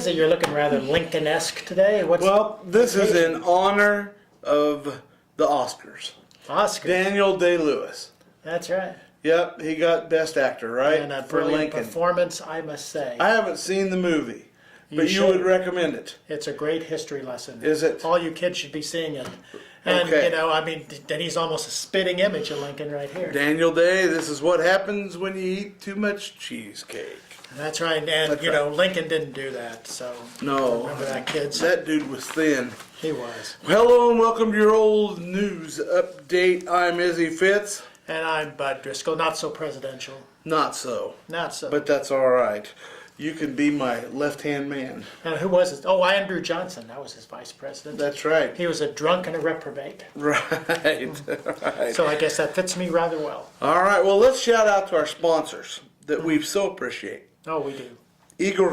Izzy, you're looking rather Lincoln-esque today. Well, this is in honor of the Oscars. Oscar. Daniel Day-Lewis. That's right. Yep, he got Best Actor, right? And a for brilliant Lincoln. performance, I must say. I haven't seen the movie, but you should. would recommend it. It's a great history lesson. Is it? All you kids should be seeing it. And, Okay. then he's almost a spitting image of Lincoln right here. Daniel Day, this is what happens when you eat too much cheesecake. That's right. And, That's right. Lincoln didn't do that. So, No. remember that, kids? That dude was thin. He was. Hello and welcome to your old news update. I'm Izzy Fitz. And I'm Bud Driscoll. Not so presidential. Not so. Not so. But that's all right. You can be my left-hand man. And who was it? Oh, Andrew Johnson. That was his vice president. That's right. He was a drunk and a reprobate. Right. Right. So I guess that fits me rather well. All right. Well, let's shout out to our sponsors that we so appreciate. Oh, we do. Eagle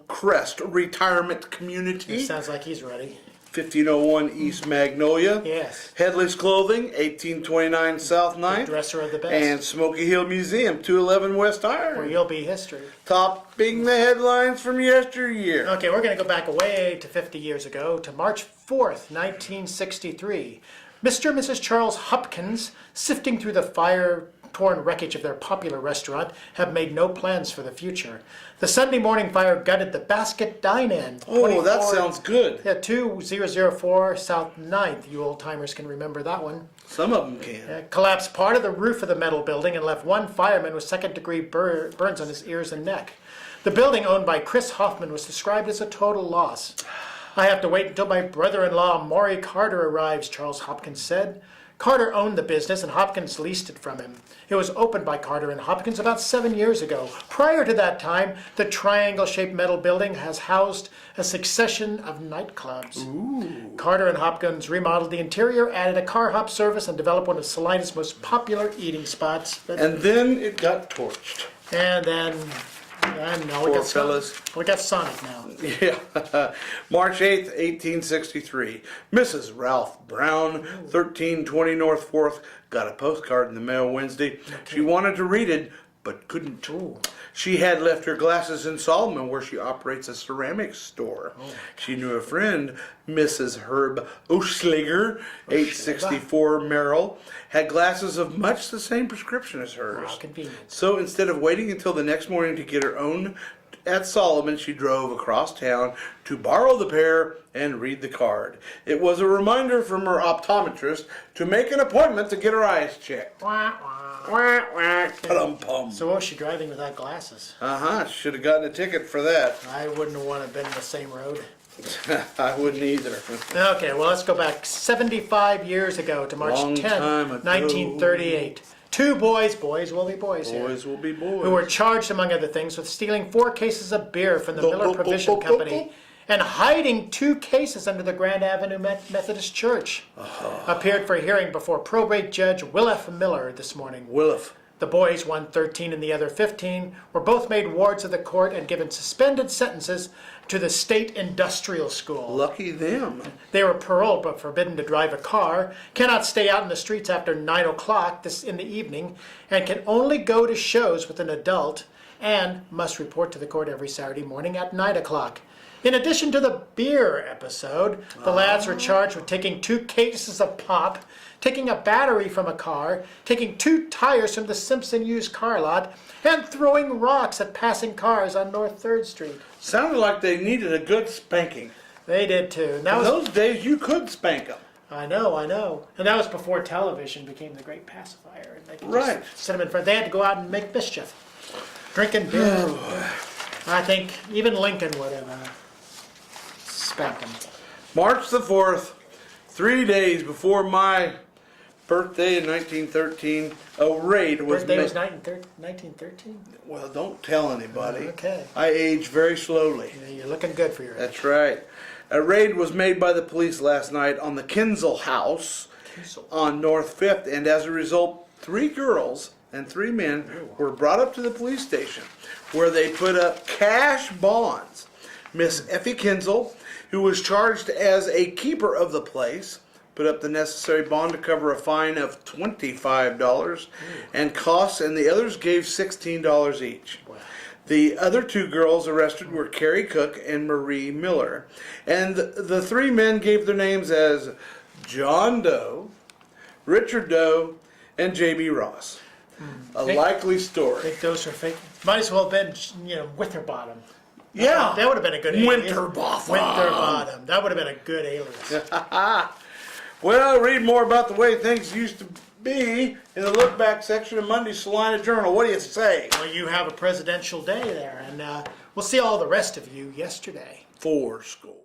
Crest Retirement It Community, sounds like he's ready. 1501 East Magnolia. Yes. Headless Clothing, 1829 South 9th. Dresser of the best. And Smoky Hill Museum, 211 West Where Iron. you'll be history. Topping the headlines from yesteryear. Okay, we're going to go back way to 50 years ago to March 4th, 1963. Mr. and Mrs. Charles Hopkins, sifting through the fire-torn wreckage of their popular restaurant, have made no plans for the future. The Sunday morning fire gutted the Basket Dine-In. Oh, that sounds good. Yeah, 2004 South 9th. You old-timers can remember that one. Some of them can. Collapsed part of the roof of the metal building and left one fireman with second-degree burns on his ears and neck. The building, owned by Chris Hoffman, was described as a total loss. I have to wait until my brother-in-law, Maury Carter, arrives, Charles Hopkins said. Carter owned the business and Hopkins leased it from him. It was opened by Carter and Hopkins about 7 years ago. Prior to that time, the triangle-shaped metal building has housed a succession of nightclubs. Ooh. Carter and Hopkins remodeled the interior, added a car hop service, and developed one of Salina's most popular eating spots. And then it got torched. And then... And now Poor fellas. We got Sonic now. Yeah. March 8th, 1863. Mrs. Ralph Braun, 1320 North 4th, got a postcard in the mail Wednesday. Okay. She wanted to read it, but couldn't. Ooh. She had left her glasses in Solomon, where she operates a ceramics store. Oh. She knew a friend, Mrs. Herb Oschlager, 864 Merrill, had glasses of much the same prescription as hers. Wow, convenient. So instead of waiting until the next morning to get her own at Solomon, she drove across town to borrow the pair and read the card. It was a reminder from her optometrist to make an appointment to get her eyes checked. Wah, wah. Wah, wah, pum. So what was she driving without glasses? Should have gotten a ticket for that. I wouldn't want to have been in the same road. I wouldn't either. Okay, well, let's go back 75 years ago to March 10th, 1938. Two boys will be boys here. Boys will be boys. Who were charged, among other things, with stealing 4 cases of beer from the Miller Provision Company and hiding 2 cases under the Grand Avenue Methodist Church. Appeared for a hearing before probate judge Wilf Miller this morning. Wilf. The boys, one 13 and the other 15, were both made wards of the court and given suspended sentences to the State Industrial School. Lucky them. They were paroled but forbidden to drive a car, cannot stay out in the streets after 9 o'clock in the evening, and can only go to shows with an adult, and must report to the court every Saturday morning at 9 o'clock. In addition to the beer episode, the lads were charged with taking 2 cases of pop, taking a battery from a car, taking 2 tires from the Simpson used car lot, and throwing rocks at passing cars on North 3rd Street. Sounded like they needed a good spanking. They did too. In those days, you could spank them. I know. And that was before television became the great pacifier. And they could Right. just sit them in front. They had to go out and make mischief. Drinking beer. I think even Lincoln would have spanked them. March the 4th, 3 days before my birthday in 1913, a raid was Birthday made. was 1913? Well, don't tell anybody. Okay. I age very slowly. Yeah, you're looking good for your age. That's right. A raid was made by the police last night on the Kinzel house on North 5th, and as a result, 3 girls and 3 men were brought up to the police station, where they put up cash bonds. Miss Effie Kinzel, who was charged as a keeper of the place, put up the necessary bond to cover a fine of $25 and costs, and the others gave $16 each. Wow. The other two girls arrested were Carrie Cook and Marie Miller. And the three men gave their names as John Doe, Richard Doe, and J.B. Ross. A likely I story. think those are fake. Might as well have been, Witherbottom. Yeah. That would have been a good alias. Winterbottom. Winterbottom. That would have been a good alias. Well, read more about the way things used to be in the look back section of Monday's Salina Journal. What do you say? Well, you have a presidential day there, and we'll see all the rest of you yesterday. 4 score.